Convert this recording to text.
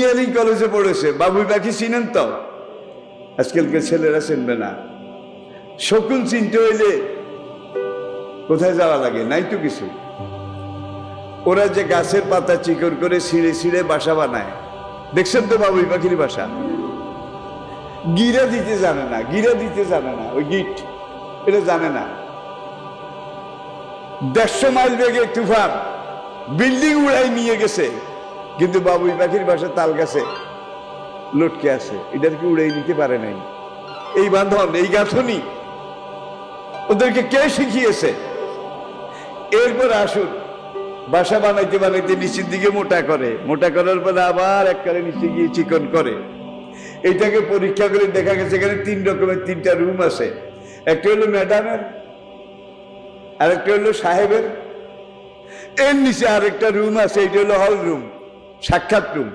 Engineering কলেজে পড়েছে। বাবুই পাখি চিনেন তো? আজকালকার ছেলেরা চিনবে না। শকুন চিনতে হইলে কোথায় যাওয়া লাগে? নাই তো কিছু। ওরা যে গাছের পাতা চিকন করে ছিঁড়ে ছিঁড়ে বাসা বানায়, দেখছেন তো বাবুই পাখির বাসা? গিরা দিতে জানে না, গিরা দিতে জানে না, ওই গিট এটা জানে না। 150 মাইল বেগে তুফান বিল্ডিং উড়াই নিয়ে গেছে, কিন্তু বাবুই পাখির বাসা তাল গাছে লটকে আছে, এটার কি উড়াই নিতে পারে নাই? এই বাঁধন, এই গাঁথনি ওদেরকে কে শিখিয়েছে? এরপর আসুন, বাসা বানাইতে বানাইতে নিচের দিকে মোটা করে, মোটা করার পরে আবার একবারে নিচে গিয়ে চিকন করে। এইটাকে পরীক্ষা করে দেখা গেছে এখানে 3 রকমের 3টা রুম আছে। একটা হলো ম্যাডামের, আরেকটা হলো সাহেবের, এর নিচে আরেকটা রুম আছে, এটা হলো হল রুম, সাক্ষাৎ রুম।